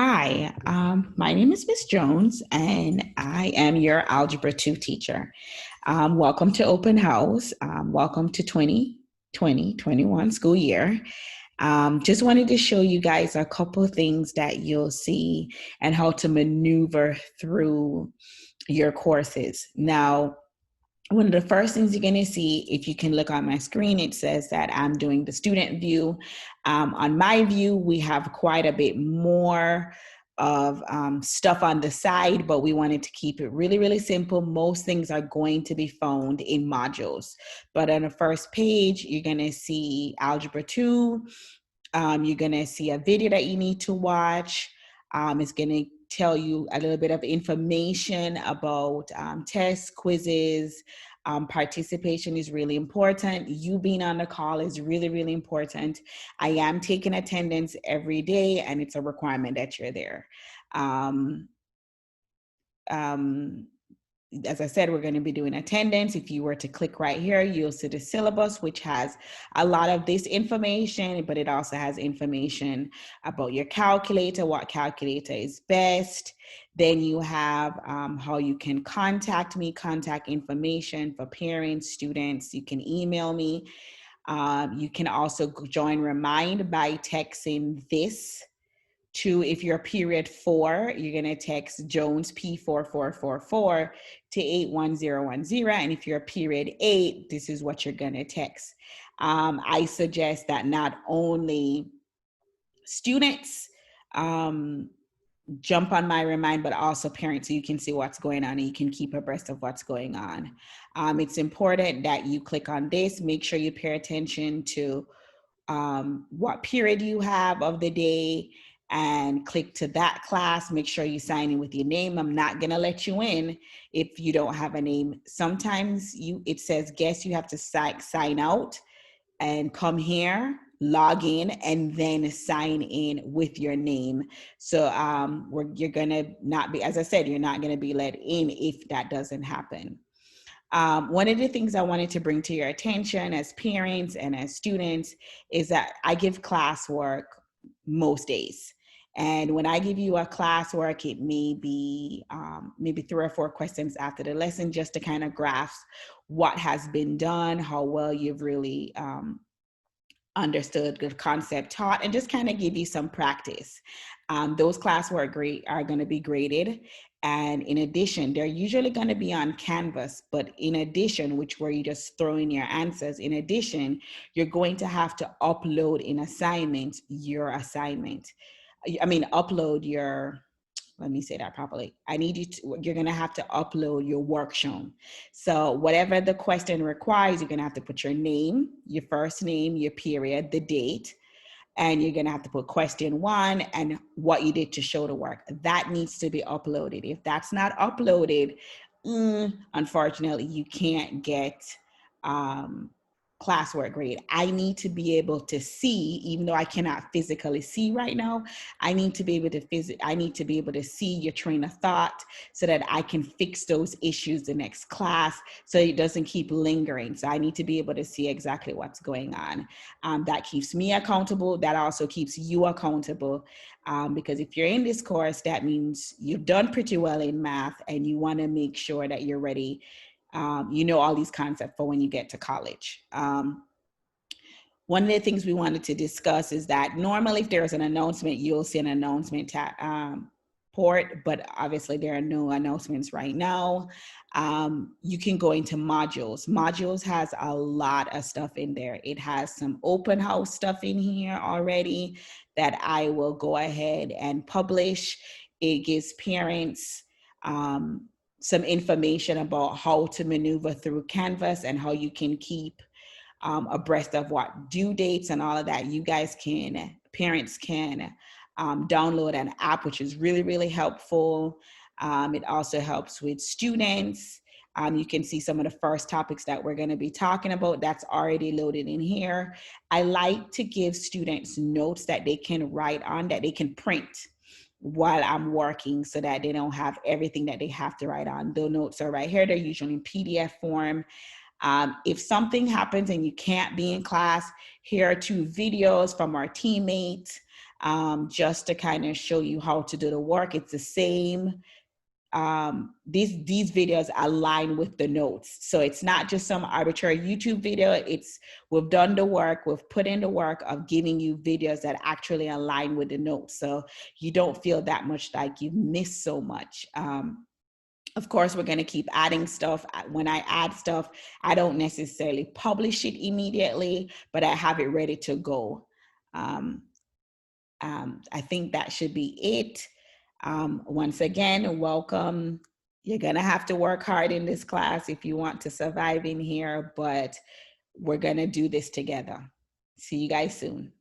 Hi, my name is Miss Jones, and I am your Algebra 2 teacher. Welcome to Open House. Welcome to 2020-21 school year. Just wanted to show you guys a couple of things that you'll see and how to maneuver through your courses. Now, one of the first things you're going to see, if you can look on my screen, it says that I'm doing the student view. On my view, we have quite a bit more of stuff on the side, but we wanted to keep it really, really simple. Most things are going to be found in modules. But on the first page, you're going to see Algebra 2. You're going to see a video that you need to watch. It's going to tell you a little bit of information about tests, quizzes. Participation is really important. You being on the call is really, really important. I am taking attendance every day, and it's a requirement that you're there. As I said, we're going to be doing attendance. If you were to click right here, you'll see the syllabus, which has a lot of this information, but it also has information about your calculator, what calculator is best. Then you have how you can contact me, contact information for parents, students. You can email me. You can also join Remind by texting this to, if you're period 4, you're going to text Jones P4444 to 81010. And if you're period 8, this is what you're going to text. I suggest that not only students jump on my Remind, but also parents, so you can see what's going on and you can keep abreast of what's going on. It's important that you click on this. Make sure you pay attention to what period you have of the day, and click to that class. Make sure you sign in with your name. I'm not going to let you in if you don't have a name. Sometimes it says guess you have to sign out and come here, log in, and then sign in with your name. So you're going to not be, as I said, you're not going to be let in if that doesn't happen. One of the things I wanted to bring to your attention as parents and as students is that I give classwork most days. And when I give you a classwork, it may be maybe 3 or 4 questions after the lesson, just to kind of grasp what has been done, how well you've really understood the concept taught, and just kind of give you some practice. Those classwork are going to be graded. And in addition, they're usually going to be on Canvas, but in addition, where you just throw in your answers, in addition, you're going to have to upload in assignment your assignment. Upload your, let me say that properly. You're going to have to upload your work shown. So whatever the question requires, you're going to have to put your name, your first name, your period, the date, and you're going to have to put question 1 and what you did to show the work. That needs to be uploaded. If that's not uploaded, unfortunately, you can't get classwork grade. I need to be able to see, even though I cannot physically see right now. I need to be able to see your train of thought so that I can fix those issues the next class, so it doesn't keep lingering. So I need to be able to see exactly what's going on. That keeps me accountable. That also keeps you accountable, because if you're in this course, that means you've done pretty well in math, and you want to make sure that you're ready. You know all these concepts for when you get to college. One of the things we wanted to discuss is that normally if there's an announcement, you'll see an announcement port, but obviously there are no announcements right now. You can go into modules. Modules has a lot of stuff in there. It has some open house stuff in here already that I will go ahead and publish. It gives parents some information about how to maneuver through Canvas and how you can keep abreast of what due dates and all of that. Parents can download an app, which is really, really helpful. It also helps with students. You can see some of the first topics that we're going to be talking about. That's already loaded in here. I like to give students notes that they can write on, that they can print while I'm working, so that they don't have everything that they have to write on. The notes are right here. They're usually in PDF form. If something happens and you can't be in class, here are 2 videos from our teammates. just to kind of show you how to do the work. It's the same. These videos align with the notes. So it's not just some arbitrary YouTube video. It's, we've done the work, we've put in the work of giving you videos that actually align with the notes. So you don't feel that much like you've missed so much. Of course, we're going to keep adding stuff. When I add stuff, I don't necessarily publish it immediately, but I have it ready to go. I think that should be it. Once again, welcome. You're going to have to work hard in this class if you want to survive in here, but we're going to do this together. See you guys soon.